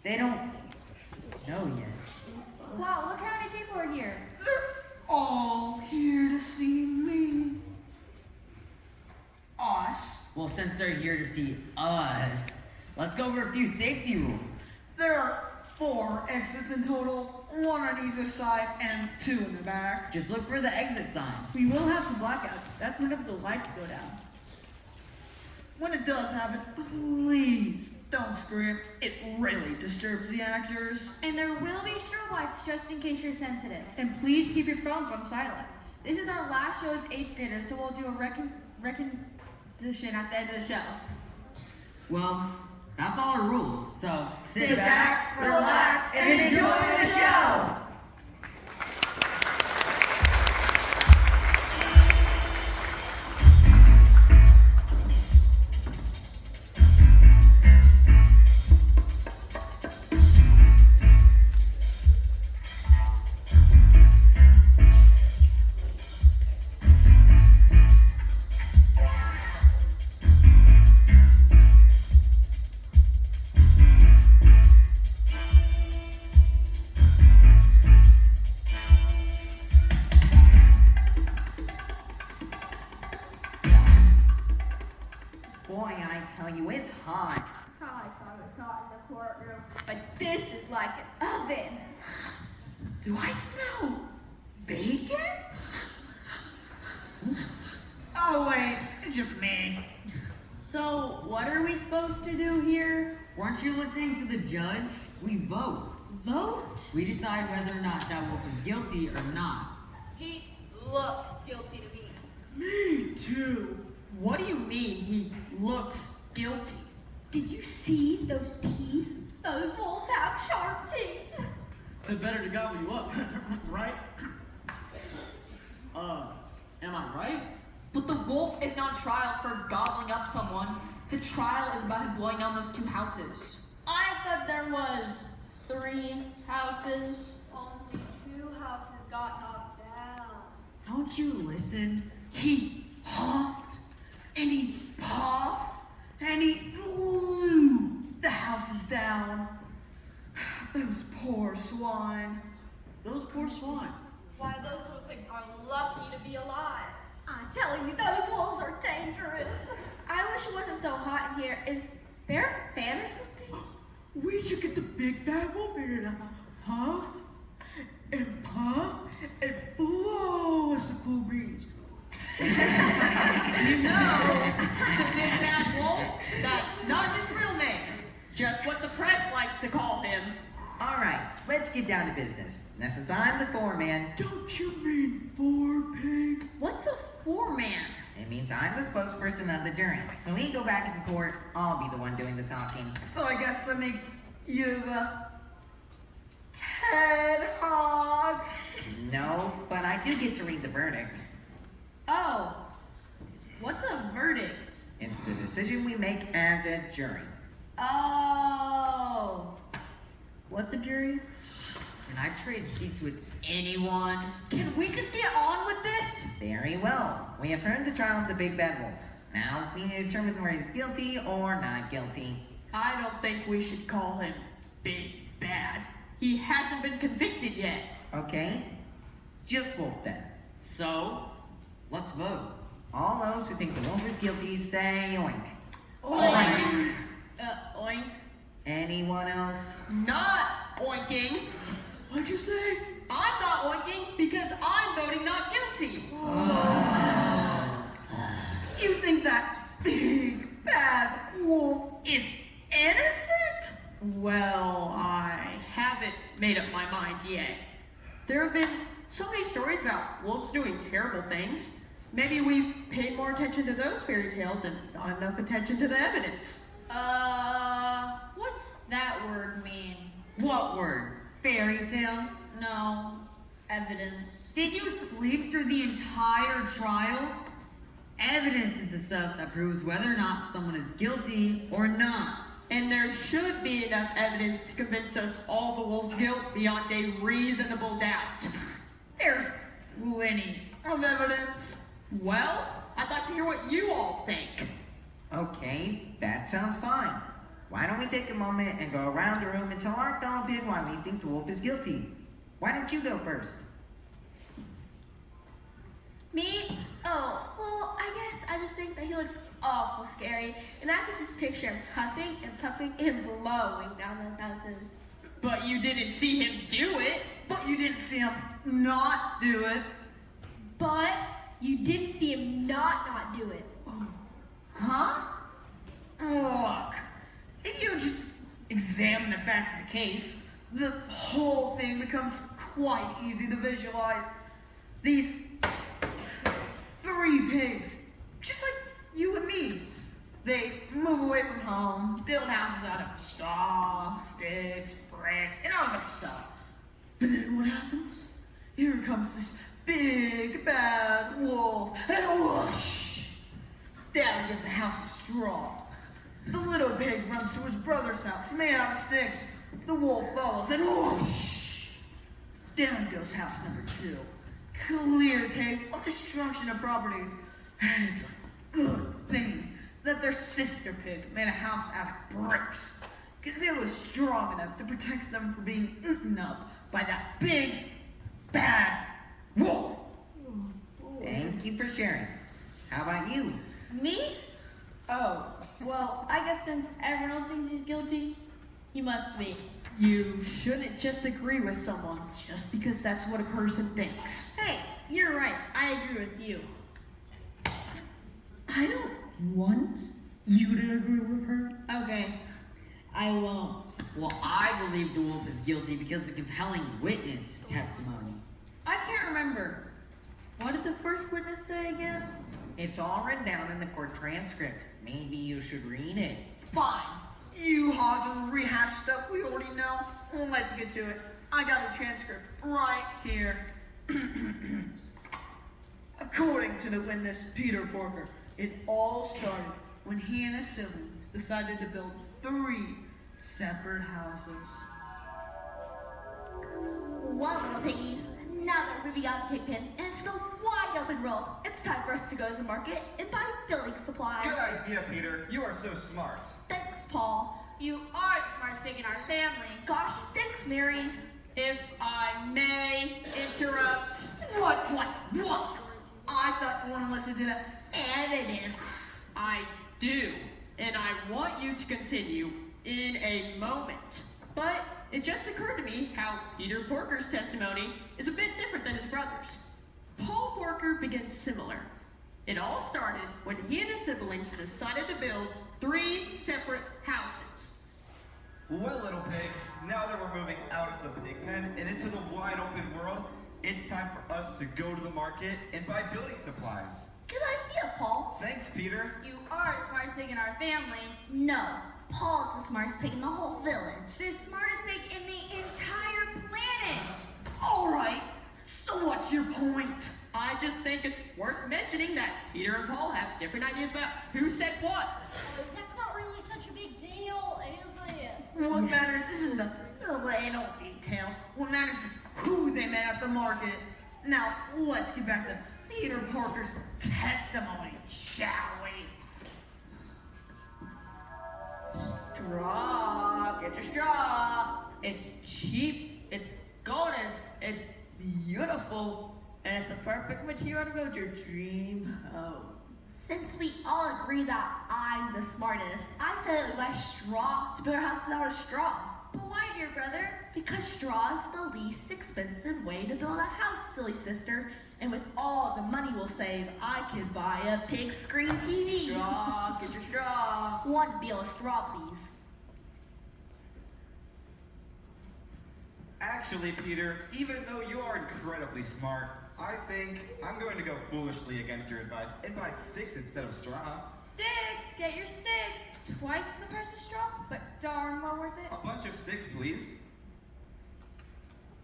They don't know yet. Wow, look how many people are here. They're all here to see me. Us. Well, since they're here to see us, let's go over a few safety rules. There are 4 exits in total, 1 on either side and 2 in the back. Just look for the exit sign. We will have some blackouts. That's whenever the lights go down. When it does happen, please don't scream. It really disturbs the actors. And there will be strobe lights just in case you're sensitive. And please keep your phones on silent. This is our last show as 8th graders, so we'll do a requisition at the end of the show. Well, that's all our rules, so Sit back, relax, and enjoy the show. Boy, I tell you, it's hot. I thought it was hot in the courtroom, but this is like an oven. Do I smell bacon? Oh wait, it's just me. So, what are we supposed to do here? Weren't you listening to the judge? We vote. Vote? We decide whether or not that wolf is guilty or not. He looks guilty to me. Me too. What do you mean he looks guilty? Did you see those teeth? Those wolves have sharp teeth. They're better to gobble you up, right? Am I right? But the wolf is not trial for gobbling up someone. The trial is about him blowing down those 2 houses. I thought there was 3 houses. Only 2 houses got knocked down. Don't you listen? He huffed and he puffed and he blew the houses down. Those poor swine. Those poor swines. Why, those little pigs are lucky to be alive. I tell you, those wolves are dangerous. I wish it wasn't so hot in here. Is there a fan or something? We should get the big bad wolf in here to huff and puff and blow us a cool breeze. You know, the big bad wolf, that's not his real name. Just what the press likes to call him. All right, let's get down to business. Now, since I'm the foreman, Don't you mean 4 pig? What's a foreman? it means I'm the spokesperson of the jury. So we go back in court, I'll be the one doing the talking. So I guess that makes you the head hog. No, but I do get to read the verdict. Oh, what's a verdict? It's the decision we make as a jury. Oh, what's a jury? Can I trade seats with anyone? Can we just get on with this? Very well. We have heard the trial of the big bad wolf. Now, we need to determine whether he's guilty or not guilty. I don't think we should call him big bad. He hasn't been convicted yet. Okay? Just wolf then. So, let's vote. All those who think the wolf is guilty, say oink. Oink. Oink. Anyone else? Not oinking. What'd you say? I'm not oinking because I'm voting not guilty. You think that big bad wolf is innocent? Well, I haven't made up my mind yet. There have been so many stories about wolves doing terrible things. Maybe we've paid more attention to those fairy tales and not enough attention to the evidence. What's that word mean? What word? Fairy tale? No, evidence. Did you sleep through the entire trial? Evidence is the stuff that proves whether or not someone is guilty or not. And there should be enough evidence to convince us all the wolves' guilt beyond a reasonable doubt. There's plenty of evidence. Well, I'd like to hear what you all think. Okay, that sounds fine. why don't we take a moment and go around the room and tell our fellow pig why we think the wolf is guilty? Why don't you go first? Me? Oh, well, I guess I just think that he looks awful scary, and I can just picture him puffing and blowing down those houses. But you didn't see him do it. But you didn't see him not do it. But you did see him not do it. Huh? Look, if you just examine the facts of the case, the whole thing becomes quite easy to visualize. These 3 pigs, just like you and me, they move away from home, build houses out of straw, sticks, bricks, and all that stuff. But then what happens? Here comes this big bad wolf, and whoosh! Down goes the house of straw. The little pig runs to his brother's house, made out of sticks. The wolf follows, and whoosh! Down goes house number 2. Clear case of destruction of property. And it's a good thing that their sister pig made a house out of bricks, because it was strong enough to protect them from being eaten up by that big, bad wolf. Thank you for sharing. How about you? Me? Oh, well, I guess since everyone else thinks he's guilty, he must be. You shouldn't just agree with someone just because that's what a person thinks. Hey, you're right. I agree with you. I don't want you to agree with her. Okay, I won't. Well, I believe the wolf is guilty because of compelling witness testimony. I can't remember. What did the first witness say again? It's all written down in the court transcript. Maybe you should read it. Fine. You hogs will rehash stuff we already know. Well, let's get to it. I got a transcript right here. According to the witness, Peter Porker, it all started when he and his siblings decided to build 3 separate houses. Well, little piggies, now that we've got the pig pen and it's the wide open world, it's time for us to go to the market and buy building supplies. Good idea, Peter. You are so smart. Thanks, Paul. You are the smartest pig in our family. Gosh, thanks, Mary. If I may interrupt. What? I thought you wanted to listen to the evidence. I do, and I want you to continue in a moment. But it just occurred to me how Peter Porker's testimony is a bit different than his brother's. Paul Porker begins similar. It all started when he and his siblings decided to build 3 separate houses. Well, little pigs, now that we're moving out of the pig pen and into the wide open world, it's time for us to go to the market and buy building supplies. Good idea, Paul. Thanks, Peter. You are the smartest pig in our family. No, Paul's the smartest pig in the whole village. The smartest pig in the entire planet. All right, so what's your point? I just think it's worth mentioning that Peter and Paul have different ideas about who said what. That's not really such a big deal, is it? What matters isn't the little details. What matters is who they met at the market. Now, let's get back to Peter Porker's testimony, shall we? Straw, get your straw. It's cheap, it's golden, it's beautiful, and it's a perfect material to build your dream home. Since we all agree that I'm the smartest, I said we buy straw to build our houses out of straw. But why, dear brother? Because straw is the least expensive way to build a house, silly sister. And with all the money we'll save, I could buy a big screen TV. Straw, get your straw. 1 bale of straw, please. Actually, Peter, even though you are incredibly smart, I think I'm going to go foolishly against your advice and buy sticks instead of straw. Sticks! Get your sticks! Twice the price of straw, but darn well worth it. A bunch of sticks, please.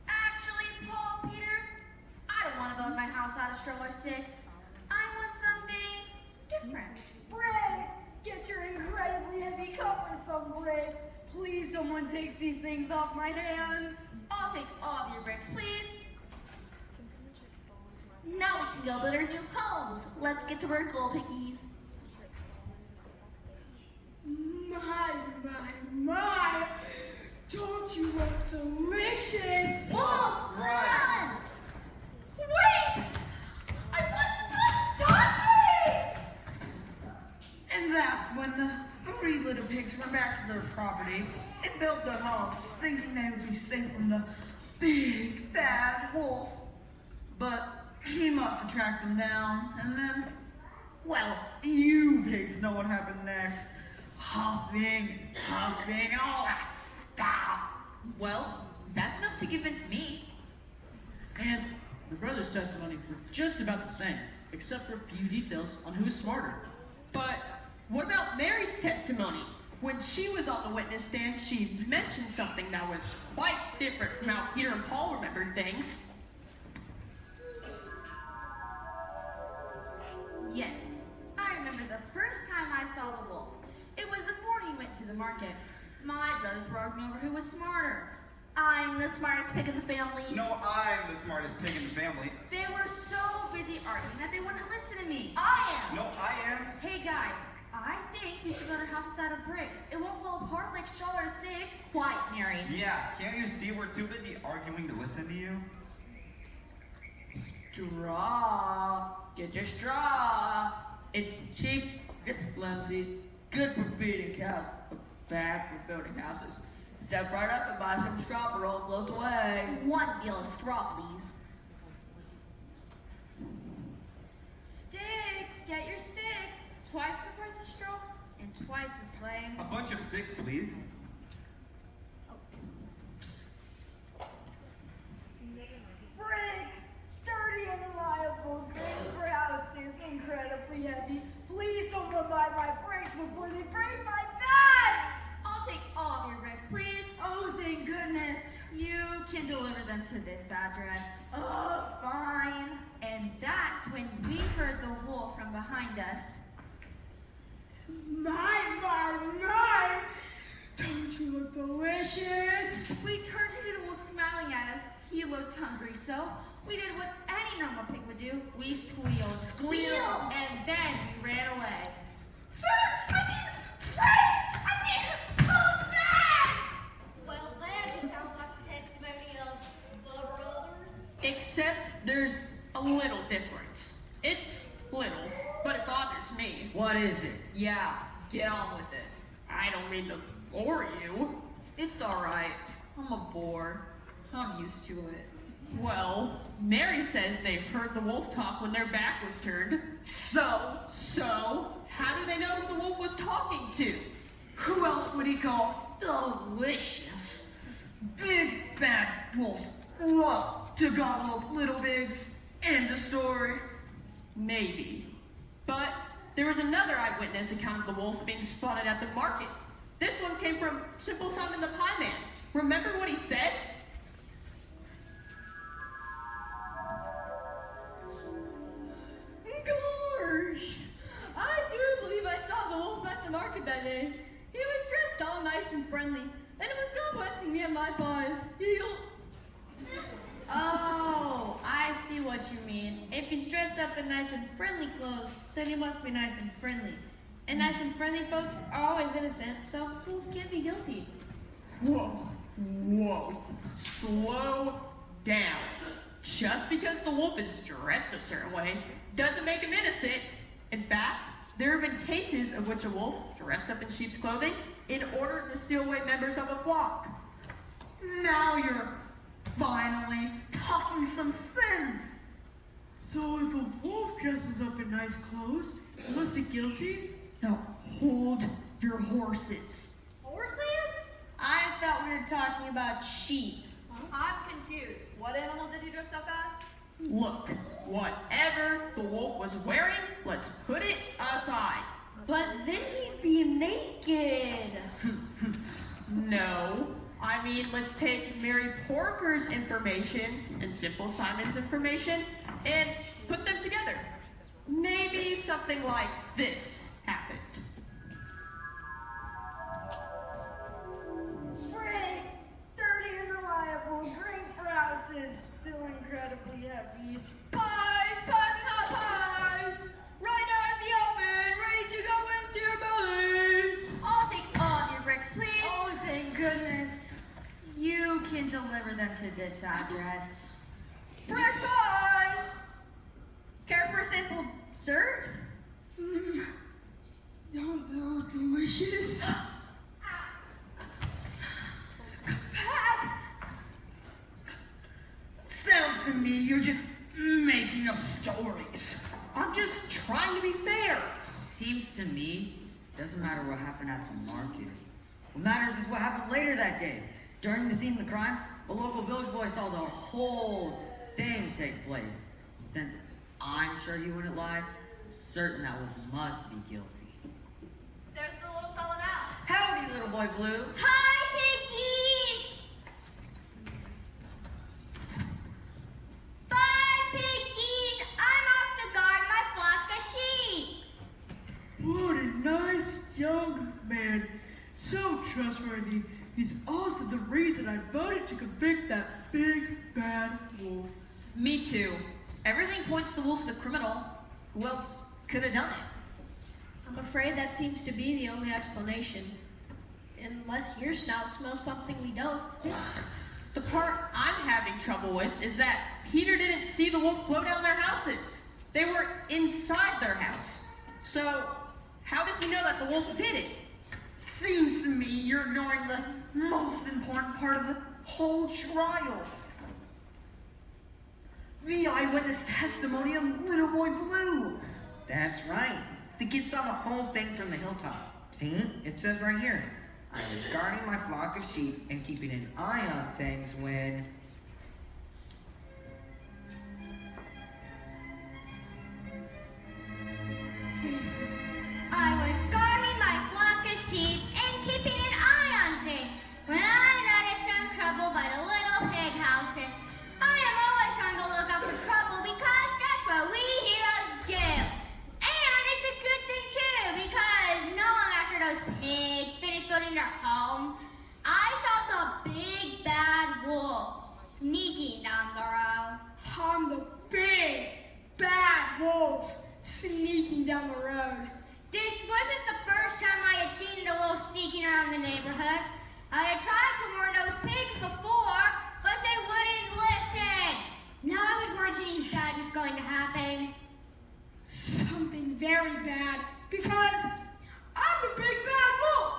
Actually, Paul, Peter, I don't want to build my house out of straw or sticks. I want something different. Bricks! Get your incredibly heavy cumbersome bricks. Please, someone take these things off my hands. I'll take all of your bricks, please. Now we can go build our new homes. Let's get to work, little piggies. My. Don't you look delicious? Whoa, right. Wait! I wasn't done talking! And that's when the three little pigs went back to their property and built their homes, thinking they would be safe from the big bad wolf. But he must have tracked them down, and then, well, you pigs know what happened next. Huffing, and all that stuff. Well, that's enough to convince me. And the brother's testimony was just about the same, except for a few details on who's smarter. But what about Mary's testimony? When she was on the witness stand, she mentioned something that was quite different from how Peter and Paul remembered things. Yes, I remember the first time I saw the wolf. It was the morning we went to the market. My brothers were arguing over who was smarter. I'm the smartest pig in the family. No, I'm the smartest pig in the family. They were so busy arguing that they wouldn't listen to me. I am. No, I am. Hey guys, I think we should build our house out of bricks. It won't fall apart like straw or sticks. Quiet, Mary. Yeah, can't you see we're too busy arguing to listen to you? Straw. Get your straw. It's cheap, it's flimsy, good for feeding cows, but bad for building houses. Step right up and buy some straw for all blows away. 1 meal of straw, please. Sticks, get your sticks. Twice the price of straw and twice as lame. A bunch of sticks, please. Bricks, sturdy and reliable, great for houses, incredibly heavy. Please don't go buy my bricks before they break my back! I'll take all of your bricks, please. Oh, thank goodness. You can deliver them to this address. Oh, fine. And that's when we heard the wolf from behind us. My. Don't you look delicious? We turned to see the wolf smiling at us. He looked hungry, so we did what any normal pig would do. We squealed. Squeal! And then we ran away. Come back! Well, that just sounds like the testimony of the brothers. Except there's a little difference. It's little, but it bothers me. What is it? Yeah, get on with it. I don't mean to bore you. It's alright. I'm a bore. I'm used to it. Well, Mary says they heard the wolf talk when their back was turned. So, how do they know who the wolf was talking to? Who else would he call delicious? Big bad wolves love to gobble up little pigs. End of story. Maybe. But there was another eyewitness account of the wolf being spotted at the market. This one came from Simple Simon the Pie Man. Remember what he said? Gosh, I do believe I saw the wolf at the market that day. He was dressed all nice and friendly, and it was complimenting me on my pies. Oh, I see what you mean. If he's dressed up in nice and friendly clothes, then he must be nice and friendly. And nice and friendly folks are always innocent, so wolf can't be guilty. Whoa. Slow down. Just because the wolf is dressed a certain way doesn't make him innocent. In fact, there have been cases of which a wolf dressed up in sheep's clothing in order to steal away members of a flock. Now you're finally talking some sense. So if a wolf dresses up in nice clothes, he must be guilty? Now hold your horses. Horses? I thought we were talking about sheep. I'm confused. What animal did he dress up as? Look, whatever the wolf was wearing, let's put it aside. But then he'd be naked. No, I mean, let's take Mary Porker's information and Simple Simon's information and put them together. Maybe something like this happened. Bricks, sturdy and reliable, great for houses, still incredibly heavy. Pies, piping hot pies! Right out of the oven, ready to go into your belly! Oh, can deliver them to this address. Fresh pies! Care for a sample, sir? Don't feel delicious. Pat! Sounds to me you're just making up stories. I'm just trying to be fair. Seems to me, it doesn't matter what happened at the market. What matters is what happened later that day. During the scene of the crime, a local village boy saw the whole thing take place. Since I'm sure he wouldn't lie, I'm certain that wolf must be guilty. There's the little fella now. Howdy, little boy Blue. Hi, piggies! Bye, piggies! I'm off to guard my flock of sheep. What a nice young man. So trustworthy. He's also the reason I voted to convict that big bad wolf. Me too. Everything points to the wolf as a criminal. Who else could have done it? I'm afraid that seems to be the only explanation. Unless your snout smells something we don't. The part I'm having trouble with is that Peter didn't see the wolf blow down their houses. They were inside their house. So, how does he know that the wolf did it? Seems to me you're ignoring the most important part of the whole trial. The eyewitness testimony of Little Boy Blue. That's right. The kid saw the whole thing from the hilltop. See? It says right here. I was guarding my flock of sheep and keeping an eye on things when... I was guarding my flock of sheep and keeping an eye on things when I noticed some trouble by the little pig houses. I am always on the lookout for trouble because that's what we heroes do. And it's a good thing too because no long after those pigs finished building their homes, I saw the big bad wolf sneaking down the road. I'm the big, bad wolf sneaking down the road. This wasn't the first time I had seen the wolf sneaking around the neighborhood. I had tried to warn those pigs before, but they wouldn't listen. Now I was worried something bad was going to happen. Something very bad because I'm the big bad wolf.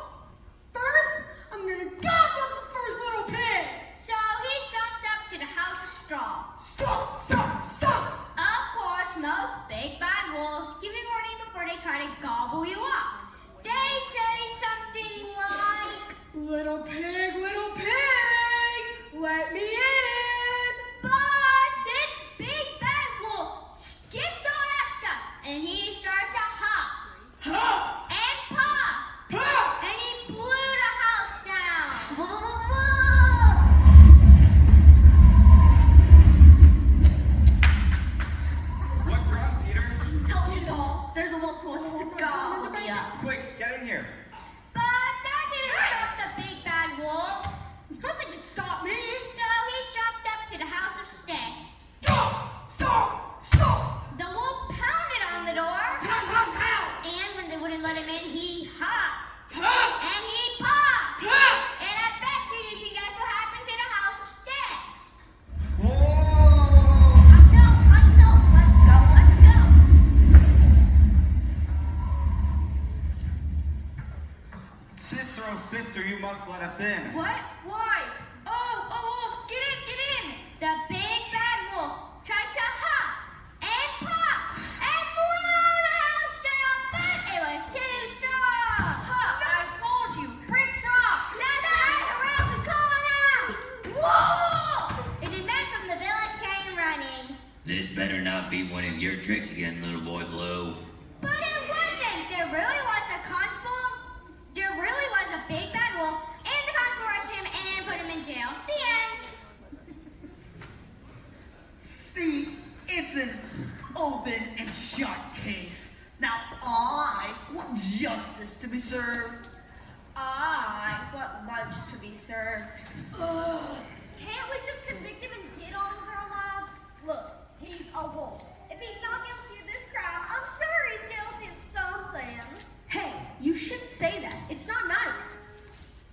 First, I'm gonna gobble up the first little pig. So he stomped up to the house of straw. Stop, stop, stop. Of course, most big bad wolves give you warning before they try to gobble you up. They say something like, Little pig, let me in. but this big bad wolf skipped all that stuff and he started to hop Huh? and pop. Pop. And he blew the house down. What's wrong, Peter? Help me, doll. There's a wolf who wants to gobble me up. Quick, get in here. But that didn't stop the big bad wolf. Nothing can stop me. So he stopped up to the house of sticks. Stop, stop, stop. The wolf pounded on the door. Pound, pound, pound. And when they wouldn't let him in, he hopped. Huh? And he popped. Huh? And I bet you can guess what happened to the house of sticks. Whoa! Let's go. Sister, oh sister, you must let us in. What? Why? Oh, get in. The big bad wolf tried to hop and pop and blew the house down, but it was too strong. I told you, bring straw. Let's ride around and call it out. Whoa! And the men from the village came running. This better not be one of your tricks again, little boy Blue. But it wasn't. There really was a constable. There really was a big bad wolf, and the constable arrested him and put him in jail. The end. See, it's an open and shut case. Now I want justice to be served. I want lunch to be served. Can't we just convict him and get on with our lives? Look, he's a wolf. If he's not guilty of this crime, I'm sure he's guilty of something. Hey, you shouldn't say that. It's not nice.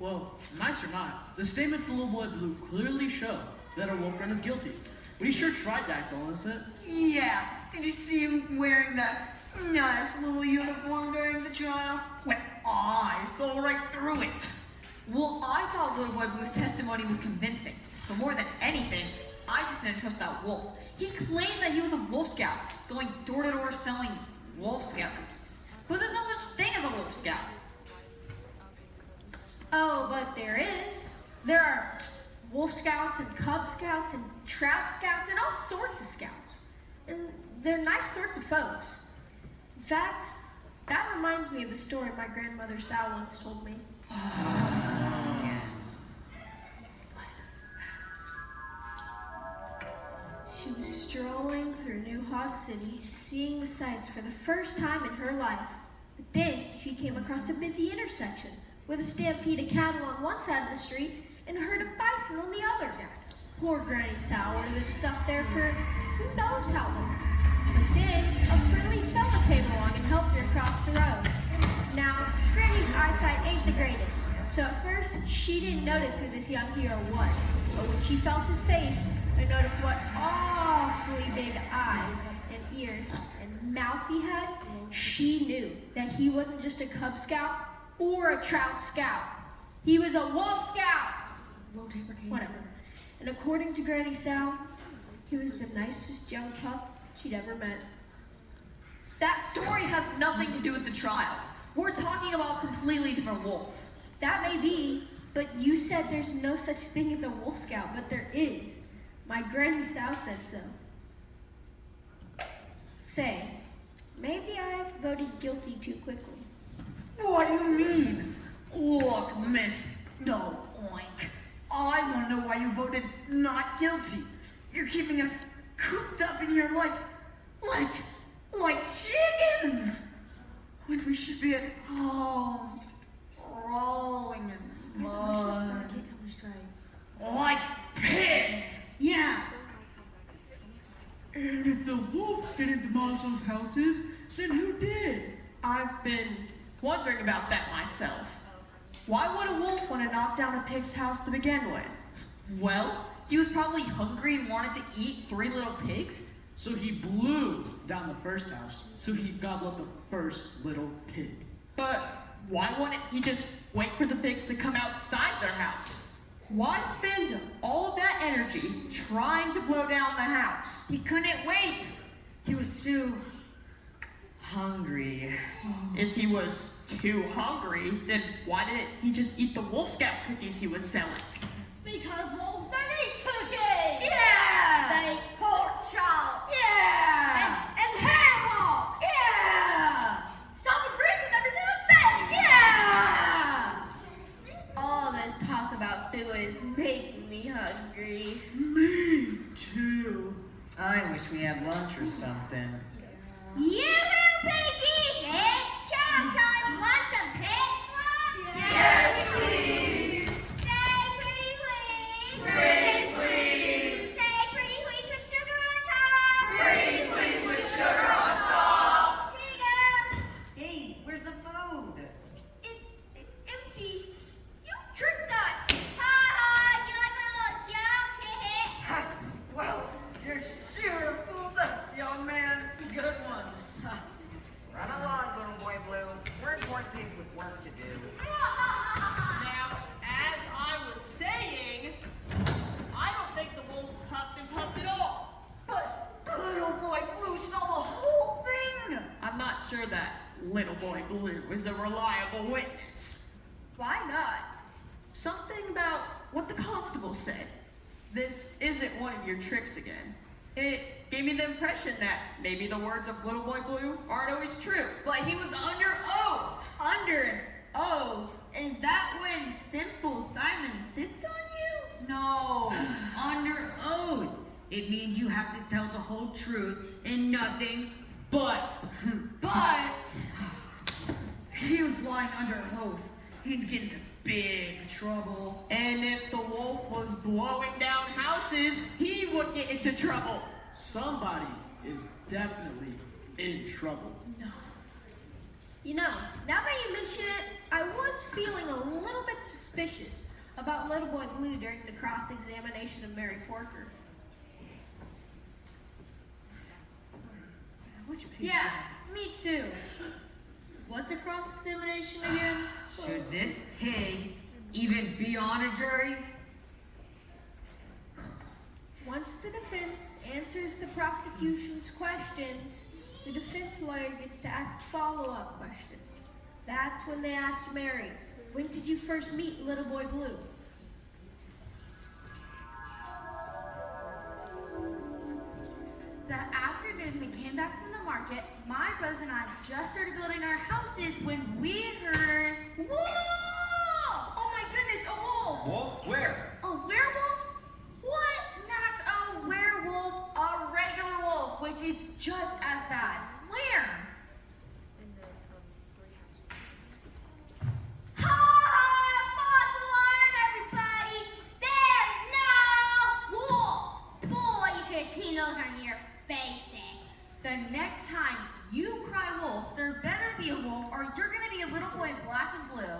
Well, nice or not, the statements against Little Boy Blue clearly show that our wolf friend is guilty, but he sure tried to act innocent. Yeah, did you see him wearing that nice little uniform during the trial? Well, I saw right through it. Well, I thought Little Boy Blue's testimony was convincing. But more than anything, I just didn't trust that wolf. He claimed that he was a Wolf Scout, going door to door selling Wolf Scout cookies. But there's no such thing as a Wolf Scout. Oh, but there is. There are Wolf Scouts and Cub Scouts and Trout Scouts and all sorts of scouts. And they're nice sorts of folks. In fact, that reminds me of a story my grandmother Sal once told me. She was strolling through New Hawk City, seeing the sights for the first time in her life. But then she came across a busy intersection with a stampede of cattle on one side of the street and a herd of bison on the other. Poor Granny Sal would have been stuck there for who knows how long. But then a friendly fella came along and helped her across the road. Now, Granny's eyesight ain't the greatest, so at first she didn't notice who this young hero was. But when she felt his face and noticed what awfully big eyes and ears and mouth he had, she knew that he wasn't just a Cub Scout or a Trout Scout. He was a Wolf Scout! Whatever. And according to Granny Sal, he was the nicest young pup she'd ever met. That story has nothing to do with the trial. We're talking about a completely different wolf. That may be, but you said there's no such thing as a Wolf Scout, but there is. My Granny Sal said so. Say, maybe I voted guilty too quickly. What do you mean? Look, miss, no oink. I want to know why you voted not guilty. You're keeping us cooped up in here like chickens. When we should be at home, rolling in mud. Like pigs. Yeah. And if the wolves didn't demolish those houses, then who did? I've been wondering about that myself. Why would a wolf want to knock down a pig's house to begin with? Well, he was probably hungry and wanted to eat 3 little pigs. So he blew down the first house, so he gobbled up the first little pig. But why wouldn't he just wait for the pigs to come outside their house? Why spend all of that energy trying to blow down the house? He couldn't wait. He was too hungry. If he was too hungry, then why didn't he just eat the Wolf Scout cookies he was selling? Because wolves don't eat cookies! Yeah! They eat pork chop! Yeah! And ham hocks! Yeah! Stop agreeing with everything I say! Yeah! All this talk about food is making me hungry. Me too. I wish we had lunch or something. You little piggies, it's chow time. Want some pig? Yes, please. Say pretty please. Pretty please. Say pretty please with sugar on top. Pretty please with sugar on top. Here you go. Hey, where's the food? It's empty. You tricked us. Ha ha, you like my little joke? Heh heh. Ha, well, you sure fooled us, young man. Good one. Run along, little boy Blue. We're important pigs with work to do. Now, as I was saying, I don't think the wolf huffed and puffed at all. But little boy Blue saw the whole thing. I'm not sure that Little Boy Blue is a reliable witness. Why not? Something about what the constable said. This isn't one of your tricks again. It gave me the impression that maybe the words of Little Boy Blue aren't always true. But he was under oath. Under an oath? Is that when Simple Simon sits on you? No, under oath. It means you have to tell the whole truth and nothing but. But He was lying under an oath. He'd get into big trouble. And if the wolf was blowing down houses, he would get into trouble. Somebody is definitely in trouble. you know, now that you mention it, I was feeling a little bit suspicious. about Little Boy Blue during the cross-examination of Mary Porker. Which page? Yeah, me too. What's a cross-examination again? Should this pig even be on a jury? Once the defense answers the prosecution's questions, the defense lawyer gets to ask follow-up questions. That's when they asked Mary, when did you first meet Little Boy Blue? That afternoon we came back from the market, my brothers and I just started building our houses when we heard, whoa! Oh my goodness, a wolf! Wolf? Where? A werewolf? What? Not a werewolf, a regular wolf, which is just as bad. Where? Ha! False alarm, everybody! There's no wolf! Boy, you should have seen those on your faces. The next time you cry wolf, there better be a wolf or you're gonna be a little boy in black and blue.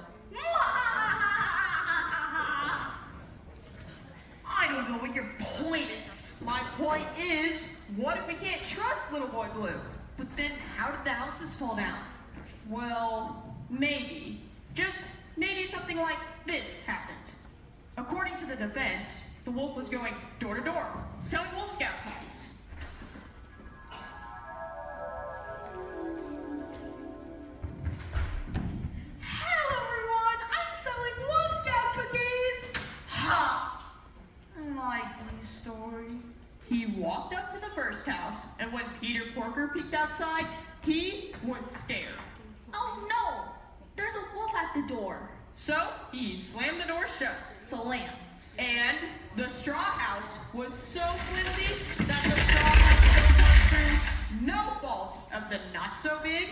I don't know what your point is. My point is, what if we can't trust Little Boy Blue? But then how did the houses fall down? Well, maybe. Just maybe something like this happened. According to the defense, the wolf was going door to door, selling Wolf Scout cookies. Hello everyone, I'm selling Wolf Scout cookies! Ha! Likely story. He walked up to the first house, and when Peter Porker peeked outside, he was scared. Oh no! There's a wolf at the door. So he slammed the door shut. Slam. And the straw house was so flimsy that the straw house was through no fault of the not so big,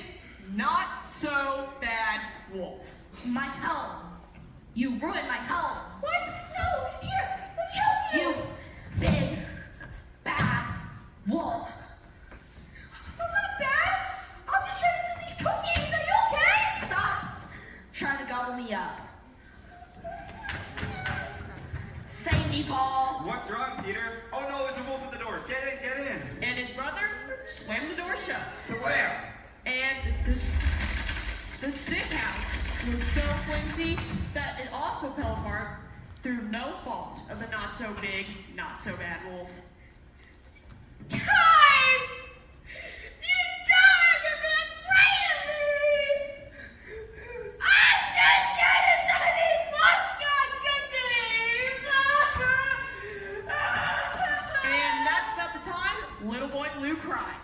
not so bad wolf. My home. You ruined my home. What? No! Here! Let me help you! You big, bad wolf. I'm not bad! I'm just trying to sell these cookies! Are you okay? Stop! Trying to gobble me up. Save me, Paul! What's wrong, Peter? Oh no, there's a wolf at the door. Get in, get in. And his brother slammed the door shut. Slam! And the stick house was so flimsy that it also fell apart through no fault of the not so big, not so bad wolf. Guys! You dog have been afraid of me! I'm just trying to sell these Wolf Scout cookies! And that's about the time Little Boy Blue cried.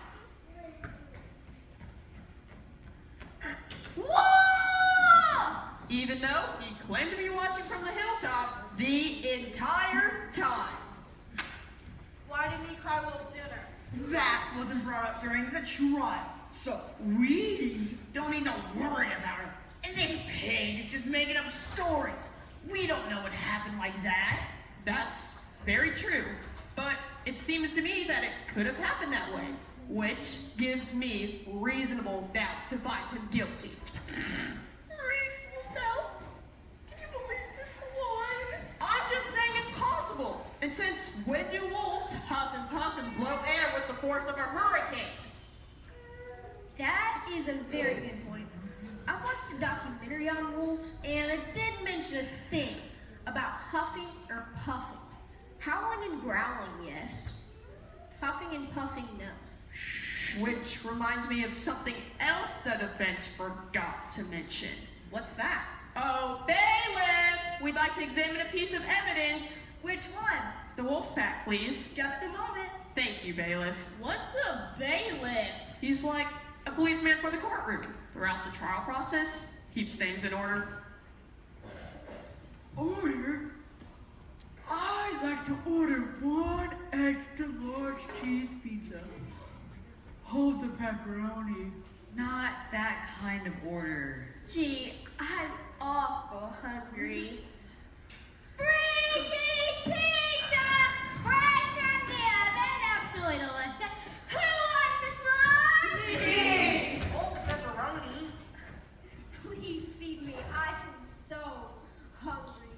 Whoa! Even though he claimed to be watching from the hilltop the entire time. Why didn't he cry wolf sooner? That wasn't brought up during the trial, so we don't need to worry about it. And this pig is just making up stories. We don't know what happened like that. That's very true, but it seems to me that it could have happened that way, which gives me reasonable doubt to find him guilty. Reasonable doubt? Can you believe this line? I'm just saying it's possible. And since when do wolves huff and puff and blow air with the force of a hurricane? That is a very good point. I watched a documentary on wolves, and it did mention a thing about huffing or puffing. Howling and growling, yes. Puffing and puffing, no. Which reminds me of something else the defense forgot to mention. What's that? Oh, bailiff! We'd like to examine a piece of evidence. Which one? The wolf's pack, please. Just a moment. Thank you, bailiff. What's a bailiff? He's like a policeman for the courtroom. Throughout the trial process, keeps things in order. Order? I'd like to order one extra large cheese pizza. Hold the pepperoni. Not that kind of order. Gee, I'm awful hungry. Free cheese pizza! Right from the oven, absolutely delicious. Who wants a slice? Oh, pepperoni. Please feed me. I am so hungry.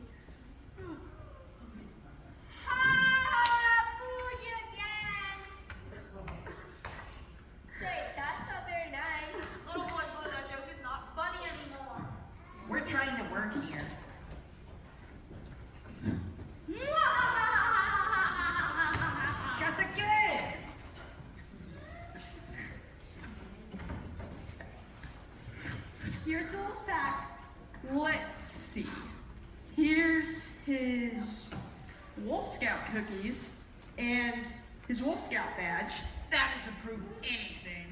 Wolf Scout cookies and his Wolf Scout badge. That doesn't prove anything.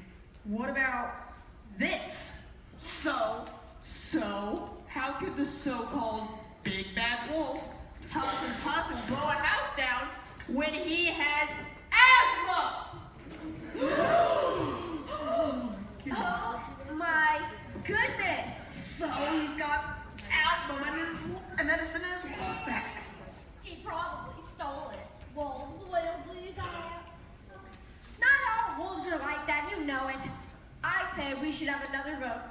What about this? So, How could the so-called Big Bad Wolf huff and puff and blow a house down when he has asthma? Oh my goodness! so he's got asthma medicine in his wolf bag. He probably stole it. Wolves will do that. Not all wolves are like that, you know it. I say we should have another vote.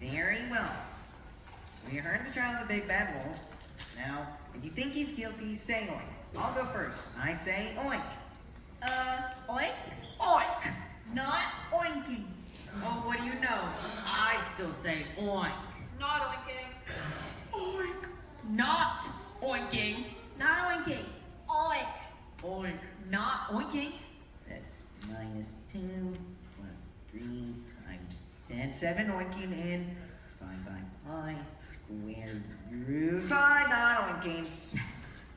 Very well. We heard the trial of the Big Bad Wolf. Now, if you think he's guilty, say oink. I'll go first. I say oink. Oink? Oink! Not oinking. Oh, what do you know? I still say oink. Not oinking. Oink. Not oinking. Not oinking. Oink. Oink. Not oinking. That's -2 plus 3 times 10. 7 oinking and 5 by pi squared root 5 not oinking.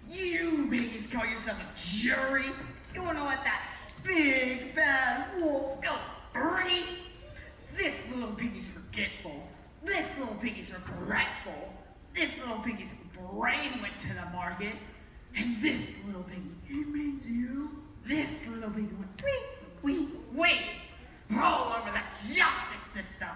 You piggies call yourself a jury? You wanna let that big bad wolf go free? This little piggy's forgetful. This little piggy's regretful. This little piggy's brain went to the market. And this little piggy, He means you. this little piggy went wait, all over the justice system.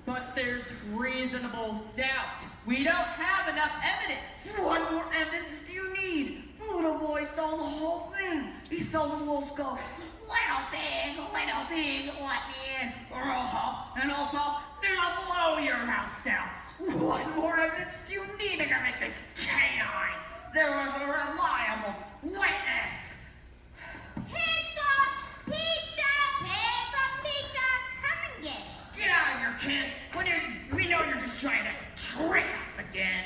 But there's reasonable doubt. We don't have enough evidence. What more evidence do you need? The little boy saw the whole thing. He saw the wolf go, little pig, let me in. And I'll go, then I'll blow your house down. What more evidence do you need to make this canine? There was a reliable witness. Pizza! Pizza! Pizza! Pizza! Come and get it. Get out of here, kid. We know you're just trying to trick us again.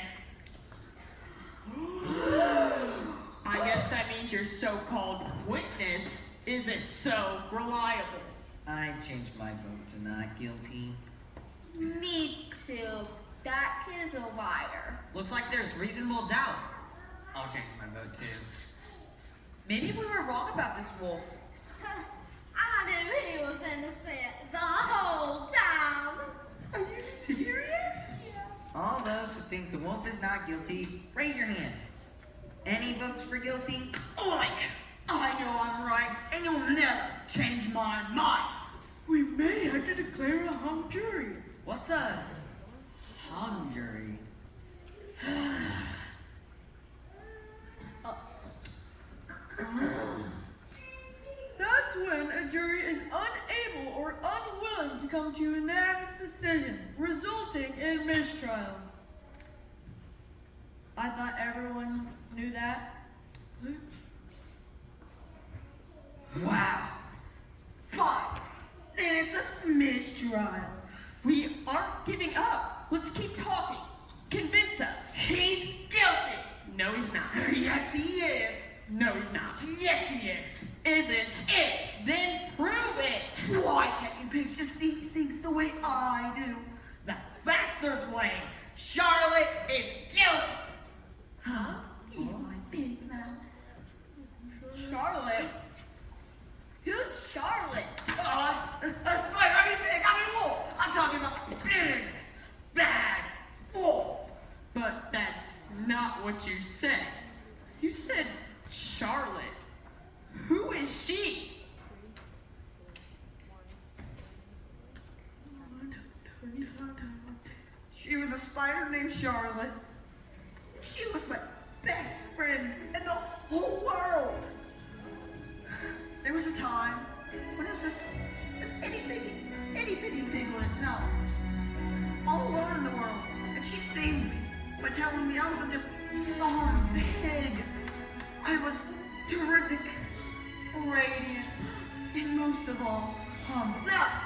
I guess that means your so-called witness isn't so reliable. I changed my vote to not guilty. Me too. That kid is a liar. Looks like there's reasonable doubt. I'll change my vote too. Maybe we were wrong about this wolf. I knew he was innocent the whole time. Are you serious? All those who think the wolf is not guilty, raise your hand. Any votes for guilty? Oink! I know I'm right, and you'll never change my mind. We may have to declare a hung jury. What's a hung jury? That's when a jury is unable or unwilling to come to a unanimous decision, resulting in mistrial. I thought everyone knew that. Wow. Fine. Then it's a mistrial. We aren't giving up. Let's keep talking. Convince us. He's guilty. No, he's not. Yes, he is. No, he's not. Yes, he is. Isn't. Is. Then prove it. Why can't you pigs just see things the way I do? The facts are plain. Charlotte is guilty. Huh? You my big mouth. Charlotte? Who's Charlotte? A spider, I mean pig, I mean wolf. I'm talking about the big, bad wolf. But that's not what you said. You said Charlotte. Who is she? She was a spider named Charlotte. She was my best friend in the whole world. There was a time when I was just an itty bitty piglet, no, all alone in the world. And she saved me by telling me I wasn't just some pig. I was terrific, radiant, and most of all, humble. Now,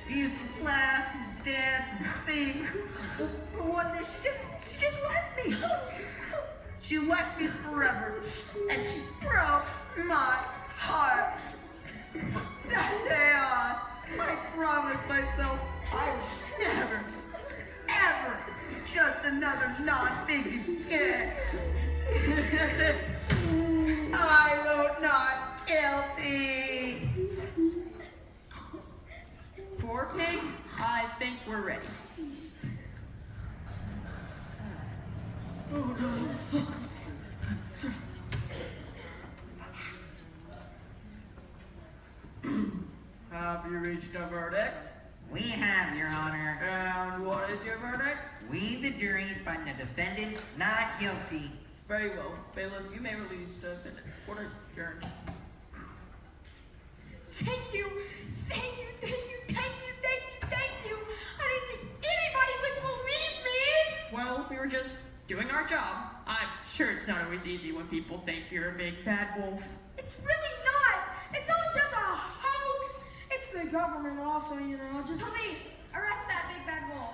we used to laugh and dance and sing. But one day she just left me. She left me forever, and she broke my heart. From that day on, I promised myself I would never, ever trust another non-pig again. I vote not guilty. Poor pig, I think we're ready. Have you reached a verdict? We have, Your Honor. And what is your verdict? We, the jury, find the defendant not guilty. Very well. Bailiff, you may release the defendant. Court adjourned. Thank you, thank you, thank you, thank you, thank you, thank you. I didn't think anybody would believe me. Well, we were just doing our job. I'm sure it's not always easy when people think you're a big bad wolf. It's really not. It's all just a hoax. It's the government also, you know. Just help me arrest that big bad wolf.